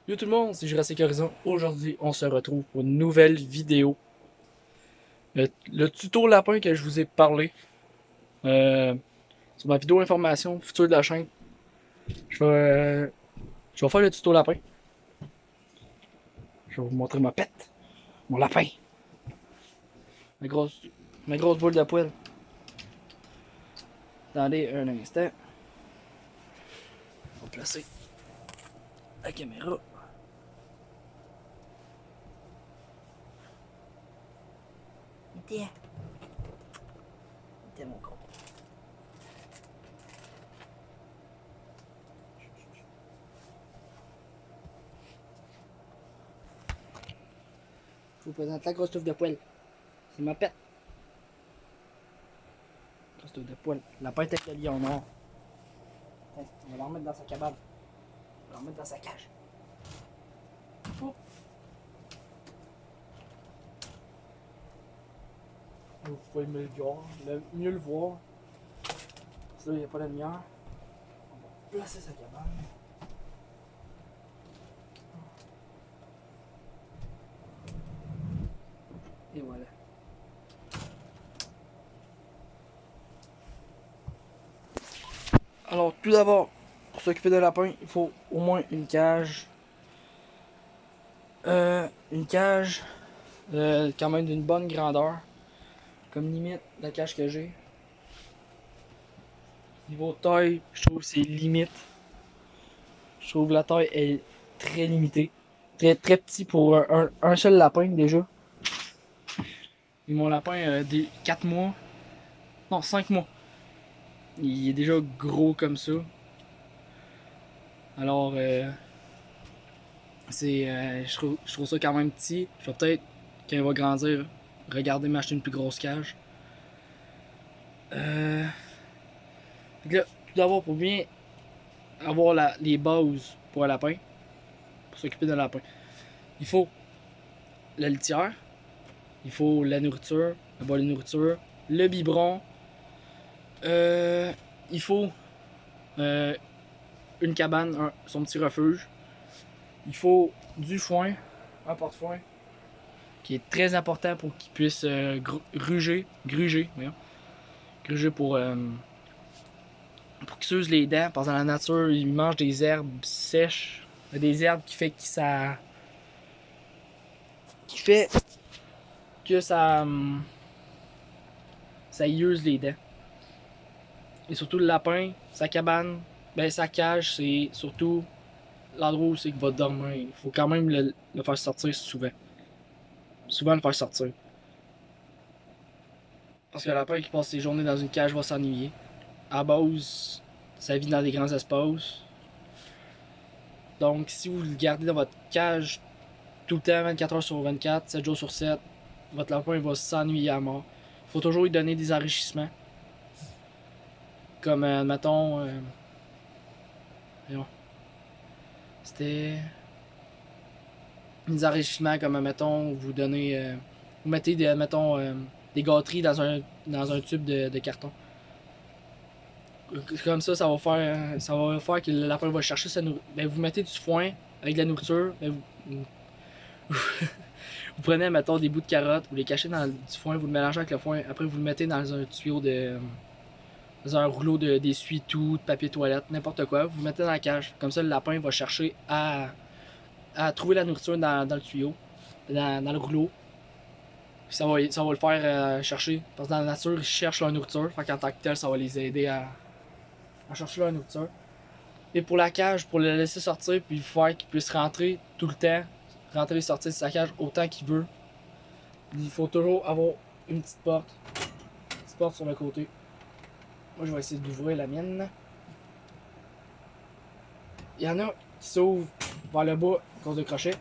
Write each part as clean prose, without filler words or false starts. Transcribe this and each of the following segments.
Yo tout le monde, c'est Jurassic Horizon. Aujourd'hui, on se retrouve pour une nouvelle vidéo. Le tuto lapin que je vous ai parlé sur ma vidéo information future de la chaîne. Je vais faire le tuto lapin. Je vais vous montrer ma pète, mon lapin, ma grosse, ma grosse boule de poêle. Attendez un instant. On va placer la caméra. Tiens, tiens mon con. Je vous présente la grosse touffe de poêle. C'est ma pète. Grosse touffe de poêle. Lapin tête de lion noir. On va la remettre dans sa cabane. On va la remettre dans sa cage. Oh. Vous pouvez mieux le voir. Parce que là, il n'y a pas la lumière. On va placer sa cabane. Et voilà. Alors, tout d'abord, pour s'occuper d'un lapin, il faut au moins une cage. Une cage quand même d'une bonne grandeur. Comme limite la cage que j'ai. Niveau taille, je trouve que c'est limite. Je trouve que la taille est très limitée. Très, très petit pour un seul lapin déjà. Et mon lapin a des 4 mois. Non, 5 mois. Il est déjà gros comme ça. Alors, je trouve ça quand même petit. Je vais peut-être, quand il va grandir, regarder m'acheter une plus grosse cage. Là, tout d'abord, pour bien avoir les bases pour un lapin, pour s'occuper d'un lapin, il faut la litière, il faut la nourriture, la boîte de nourriture, le biberon, il faut une cabane, son petit refuge, il faut du foin, un porte-foin, qui est très important pour qu'il puisse gruger pour qu'il s'use les dents, parce que dans la nature, il mange des herbes sèches, des herbes qui fait que ça y use les dents. Et surtout le lapin, sa cabane, ben sa cage, c'est surtout l'endroit où c'est qu'il va dormir. Il faut quand même le faire sortir souvent. Souvent le faire sortir. Parce que le lapin qui passe ses journées dans une cage va s'ennuyer. À base, ça vit dans des grands espaces. Donc si vous le gardez dans votre cage tout le temps, 24 heures sur 24, 7 jours sur 7, votre lapin va s'ennuyer à mort. Il faut toujours lui donner des enrichissements. Comme, mettons, c'était des enrichissements comme, mettons, vous donnez, vous mettez des, mettons, des gâteries dans un tube de carton. Comme ça va faire que le lapin va chercher sa nourriture. Ben, vous mettez du foin avec de la nourriture, ben, vous prenez, mettons, des bouts de carottes, vous les cachez dans du foin, vous le mélangez avec le foin, après vous le mettez dans un tuyau dans un rouleau d'essuie-tout, de papier toilette, n'importe quoi, vous le mettez dans la cage. Comme ça, le lapin va chercher à trouver la nourriture dans le tuyau, dans le rouleau. Puis ça va le faire chercher. Parce que dans la nature, ils cherchent leur nourriture. Fait qu'en tant que tel, ça va les aider à chercher leur nourriture. Et pour la cage, pour le laisser sortir, puis faire qu'il puisse rentrer tout le temps, rentrer et sortir de sa cage autant qu'il veut, il faut toujours avoir une petite porte. Une petite porte sur le côté. Moi, je vais essayer d'ouvrir la mienne. Il y en a qui s'ouvrent vers le bas à cause de crochet.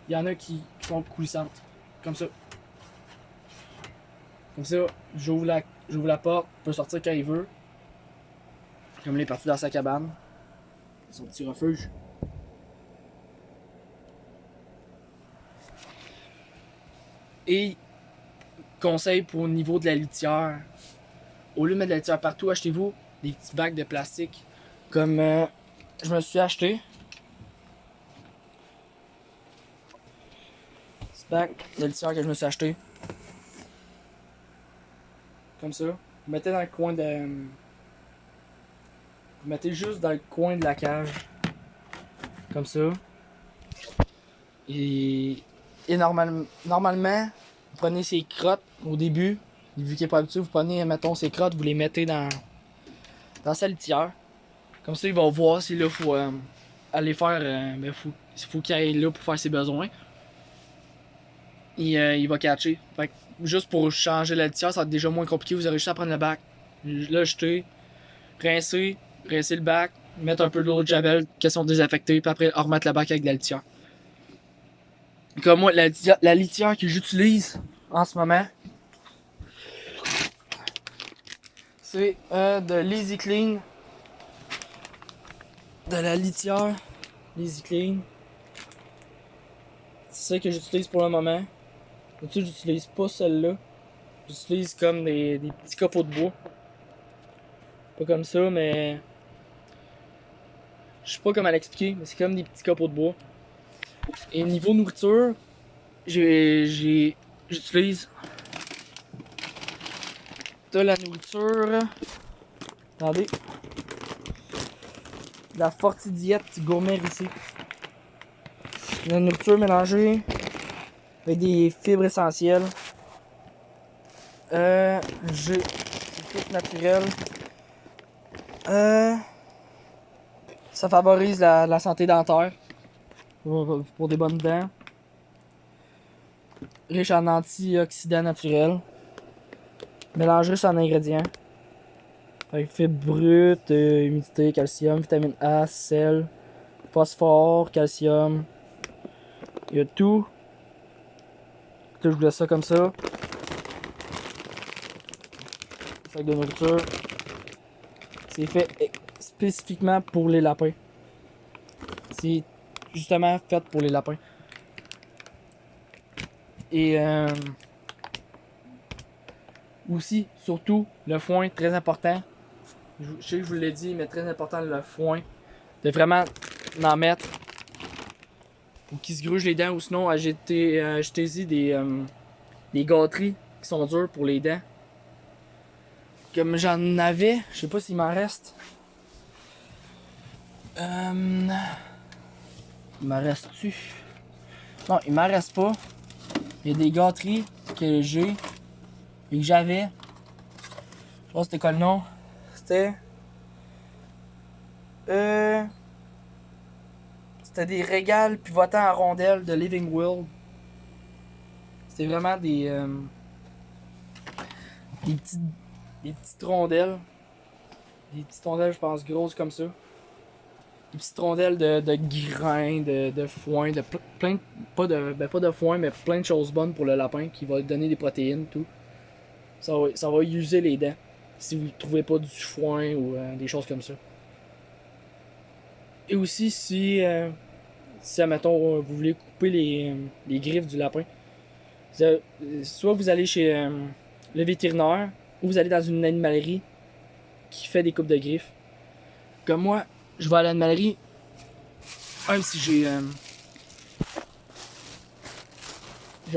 Il y en a qui sont coulissantes. Comme ça. Comme ça, j'ouvre la porte, il peut sortir quand il veut. Comme il est parti dans sa cabane. Son petit refuge. Et conseil pour le niveau de la litière. Au lieu de mettre de la litière partout, achetez-vous des petits bacs de plastique. Comme je me suis acheté. Tac, le litière que je me suis acheté. Comme ça. Vous mettez dans le coin de. Vous mettez juste dans le coin de la cage. Comme ça. Et normalement, vous prenez ces crottes au début. Vu qu'il n'est pas habitué, vous prenez, mettons, ces crottes, vous les mettez dans sa litière. Comme ça, il va voir si là, il faut aller faire. Faut qu'il aille là pour faire ses besoins. Et il va catcher. Fait que, juste pour changer la litière, ça va être déjà moins compliqué. Vous aurez juste à prendre le bac, le jeter, rincer le bac, mettre un peu d'eau de javel, question désaffectée, puis après remettre le bac avec de la litière. Comme moi, la litière que j'utilise en ce moment, c'est de l'Easy Clean. De la litière l'Easy Clean. C'est ça que j'utilise pour le moment. D'habitude, j'utilise pas celle-là. J'utilise comme des petits copeaux de bois. Pas comme ça, mais. Je sais pas comment l'expliquer, mais c'est comme des petits copeaux de bois. Et niveau nourriture, j'utilise de la nourriture. Attendez. De la Fortidiette gourmet ici. De la nourriture mélangée avec des fibres essentielles. J'ai tout naturel. Ça favorise la santé dentaire pour des bonnes dents. Riche en antioxydants naturels. Mélange riche en ingrédients. Avec fibres brutes, humidité, calcium, vitamine A, sel, phosphore, calcium. Il y a tout. Je vous laisse ça comme ça. Sac de nourriture. C'est fait spécifiquement pour les lapins. C'est justement fait pour les lapins. Et aussi, surtout, le foin, très important. Je sais que je vous l'ai dit, mais très important le foin. De vraiment en mettre. Ou qu'ils se gruge les dents, ou sinon achetez-y des gâteries qui sont dures pour les dents. Comme j'en avais, je sais pas s'il m'en reste. Il m'en reste-tu? Non, il m'en reste pas. Il y a des gâteries que j'ai et que j'avais. Je sais pas c'était quoi le nom. C'était. C'était des régales pivotants en rondelles de Living World. C'était vraiment des petites rondelles. Des petites rondelles, je pense, grosses comme ça. Des petites rondelles de grains, de foin, de plein pas de foin, mais plein de choses bonnes pour le lapin qui va donner des protéines, tout. Ça va user les dents si vous ne trouvez pas du foin ou des choses comme ça. Et aussi, si admettons, vous voulez couper les griffes du lapin, soit vous allez chez le vétérinaire ou vous allez dans une animalerie qui fait des coupes de griffes. Comme moi, je vais à l'animalerie, même si j'ai un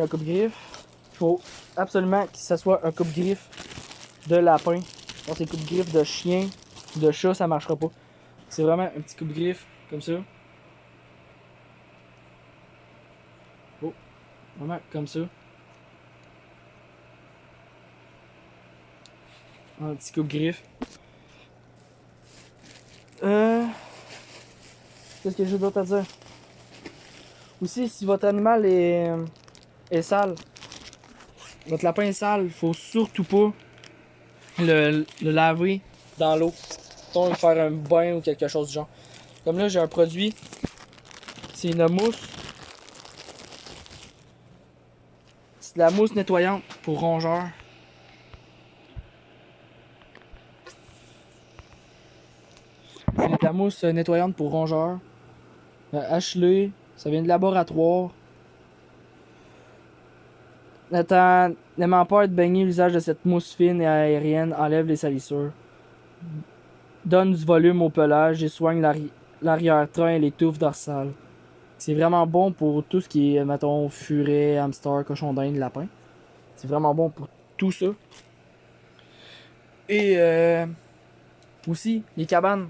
coupe-griffe, il faut absolument que ce soit un coupe-griffe de lapin. Quand c'est coupe-griffe de chien ou de chat, ça marchera pas. C'est vraiment un petit coupe-griffe comme ça. Oh, vraiment comme ça. Un petit coupe-griffe. Qu'est-ce que j'ai d'autre à dire? Aussi, si votre animal est sale, votre lapin est sale, il faut surtout pas le laver dans l'eau. Mettons, faire un bain ou quelque chose du genre. Comme là, j'ai un produit. C'est une mousse. C'est de la mousse nettoyante pour rongeurs. C'est de la mousse nettoyante pour rongeurs. Achelée. Ça vient de laboratoire. N'aimant pas être baigné, l'usage de cette mousse fine et aérienne enlève les salissures. Donne du volume au pelage et soigne l'arrière-train et les touffes dorsales. C'est vraiment bon pour tout ce qui est, mettons, furet, hamster, cochon d'Inde, lapin. C'est vraiment bon pour tout ça. Et aussi, les cabanes.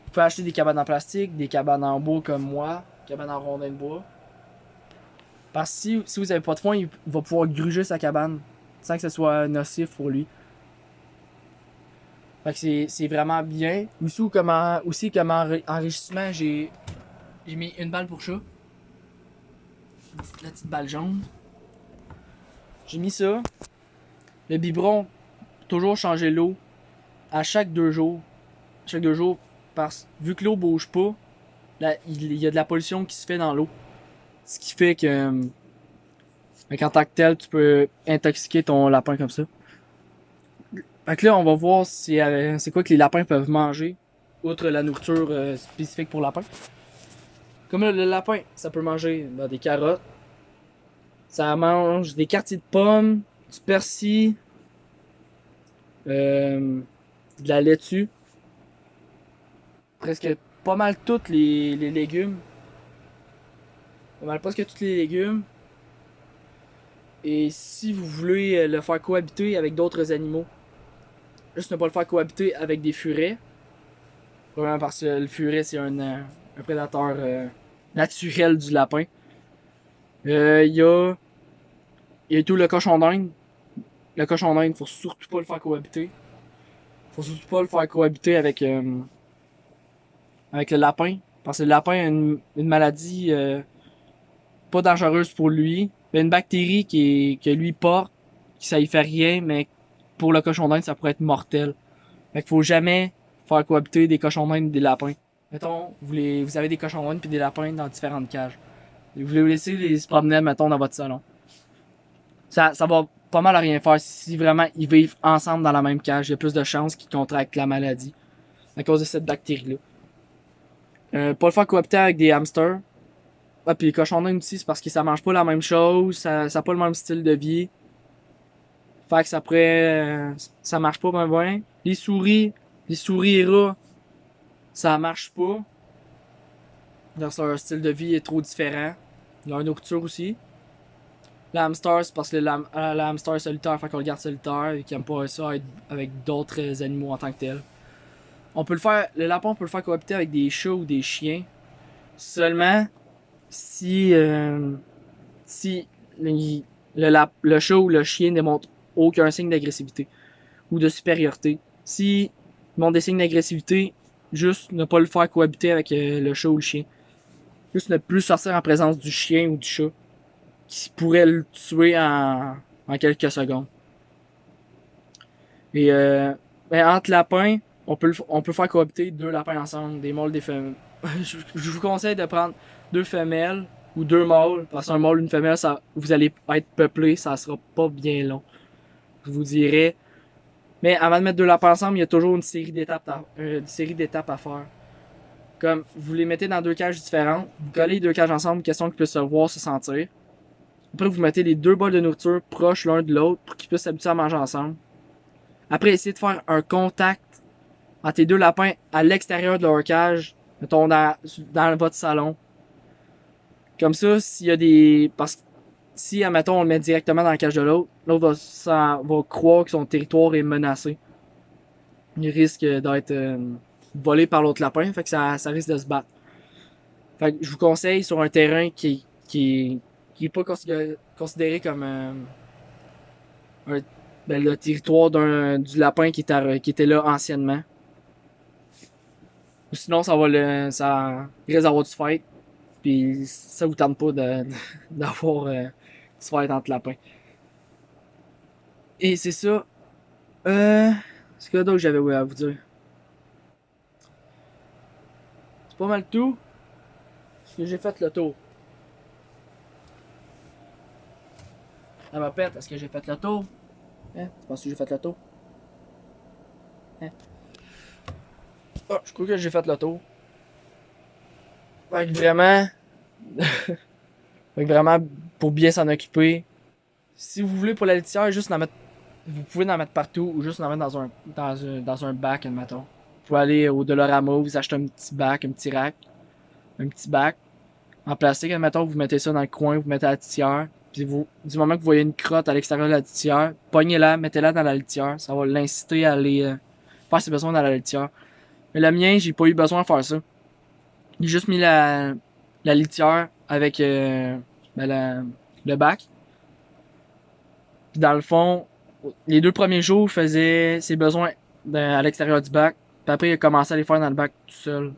Vous pouvez acheter des cabanes en plastique, des cabanes en bois comme moi, cabanes en rondin de bois. Parce que si vous avez pas de foin, il va pouvoir gruger sa cabane sans que ce soit nocif pour lui. Fait que c'est vraiment bien. Aussi comme enrichissement, j'ai mis une balle pour chat. La petite balle jaune. J'ai mis ça. Le biberon, toujours changer l'eau à chaque 2 jours. Chaque 2 jours, parce vu que l'eau bouge pas, là, il y a de la pollution qui se fait dans l'eau. Ce qui fait que en tant que tel, tu peux intoxiquer ton lapin comme ça. Fait que là, on va voir c'est quoi que les lapins peuvent manger, outre la nourriture spécifique pour lapin. Comme là, le lapin, ça peut manger des carottes, ça mange des quartiers de pommes, du persil, de la laitue, presque pas mal tous les légumes. Pas mal presque tous les légumes. Et si vous voulez le faire cohabiter avec d'autres animaux, juste ne pas le faire cohabiter avec des furets. Probablement parce que le furet, c'est un prédateur naturel du lapin. Il y a tout le cochon d'Inde. Le cochon d'Inde, faut surtout pas le faire cohabiter. Faut surtout pas le faire cohabiter avec le lapin. Parce que le lapin a une maladie pas dangereuse pour lui. Il y a une bactérie que lui porte, qui ça y fait rien, mais pour le cochon d'Inde, ça pourrait être mortel. Fait qu'il faut jamais faire cohabiter des cochons d'Inde et des lapins. Mettons, vous avez des cochons d'Inde et des lapins dans différentes cages. Et vous les laissez les se promener, mettons, dans votre salon. Ça va pas mal à rien faire si vraiment ils vivent ensemble dans la même cage. Il y a plus de chances qu'ils contractent la maladie à cause de cette bactérie-là. Pas le faire cohabiter avec des hamsters. Ah, puis les cochons d'Inde aussi, c'est parce que ça mange pas la même chose, ça a pas le même style de vie. Fait que ça pourrait. Ça marche pas bien bien. Les souris et rats, ça marche pas. Leur style de vie est trop différent. Leur nourriture aussi. Le hamster, c'est parce que le hamster est solitaire, fait qu'on le garde solitaire et qu'il aime pas ça être avec d'autres animaux en tant que tel. Le lapin, on peut le faire cohabiter avec des chats ou des chiens. Seulement si le chat ou le chien ne montre aucun signe d'agressivité ou de supériorité. Si il montre des signes d'agressivité, juste ne pas le faire cohabiter avec le chat ou le chien. Juste ne plus sortir en présence du chien ou du chat qui pourrait le tuer en quelques secondes. Et entre lapins, on peut faire cohabiter 2 lapins ensemble, des mâles, des femelles. Je vous conseille de prendre 2 femelles ou 2 mâles, parce qu'un mâle et une femelle, vous allez être peuplé, ça sera pas bien long. Je vous dirais. Mais avant de mettre 2 lapins ensemble, il y a toujours une série d'étapes à faire. Comme vous les mettez dans 2 cages différentes, vous collez les 2 cages ensemble, question qu'ils puissent se voir, se sentir. Après, vous mettez les 2 bols de nourriture proches l'un de l'autre pour qu'ils puissent s'habituer à manger ensemble. Après, essayez de faire un contact entre les 2 lapins à l'extérieur de leur cage, mettons dans votre salon. Comme ça, s'il y a des. Parce que si, admettons, on le met directement dans la cage de l'autre, l'autre va croire que son territoire est menacé. Il risque d'être volé par l'autre lapin, fait que ça risque de se battre. Fait que je vous conseille sur un terrain qui est pas considéré comme le territoire du lapin qui était là anciennement. Ou sinon, ça risque d'avoir du fight. Puis ça vous tente pas d'avoir du fight entre lapins. Et c'est ça. C'est quoi d'autre que j'avais à vous dire? C'est pas mal tout. Parce que j'ai fait le tour. Ça me pète, est-ce que j'ai fait le tour? Hein? Tu penses que j'ai fait le tour? Hein? Ah, je crois que j'ai fait le tour. Fait que vraiment. Fait que vraiment, pour bien s'en occuper. Si vous voulez pour la litière, juste en mettre. Vous pouvez en mettre partout ou juste en mettre dans un bac, admettons. Vous pouvez aller au Dollarama, vous achetez un petit bac, un petit rack, un petit bac. en plastique, admettons, vous mettez ça dans le coin, vous mettez à la litière. Puis du moment que vous voyez une crotte à l'extérieur de la litière, pognez-la, mettez-la dans la litière. Ça va l'inciter à aller faire ses besoins dans la litière. Mais le mien, j'ai pas eu besoin de faire ça. J'ai juste mis la litière avec le bac. Puis dans le fond, les 2 premiers jours, je faisais ses besoins à l'extérieur du bac. Puis après, il a commencé à les faire dans le bac tout seul.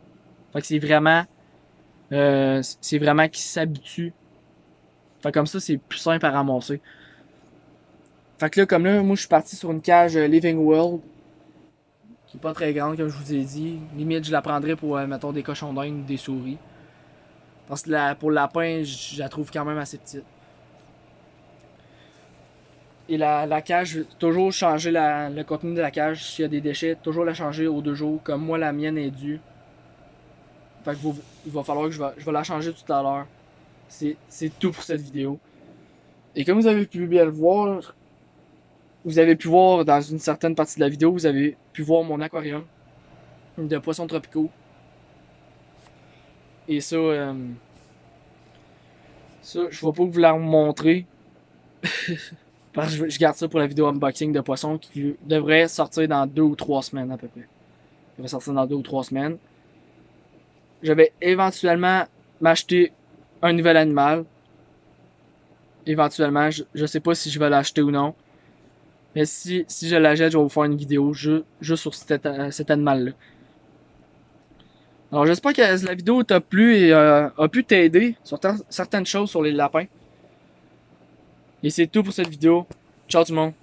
Fait que c'est vraiment qu'il s'habitue. Fait que comme ça, c'est plus simple à ramasser. Fait que là, comme là, moi, je suis parti sur une cage Living World. Qui est pas très grande, comme je vous ai dit. Limite, je la prendrais pour, mettons, des cochons d'Inde ou des souris. Parce que pour le lapin, je la trouve quand même assez petite. Et la cage, toujours changer le contenu de la cage. S'il y a des déchets, toujours la changer aux 2 jours. Comme moi, la mienne est due. Fait que il va falloir que je vais la changer tout à l'heure. C'est tout pour cette vidéo. Et comme vous avez pu bien le voir, vous avez pu voir dans une certaine partie de la vidéo, vous avez pu voir mon aquarium de poissons tropicaux. Et ça, je vais pas vous la montrer. Parce que je garde ça pour la vidéo unboxing de poissons qui devrait sortir dans 2 ou 3 semaines à peu près. Il va sortir dans 2 ou 3 semaines. Je vais éventuellement m'acheter un nouvel animal. Éventuellement, je sais pas si je vais l'acheter ou non. Mais si je l'achète, je vais vous faire une vidéo juste sur cet animal-là. Alors j'espère que la vidéo t'a plu et a pu t'aider sur certaines choses sur les lapins. Et c'est tout pour cette vidéo. Ciao tout le monde.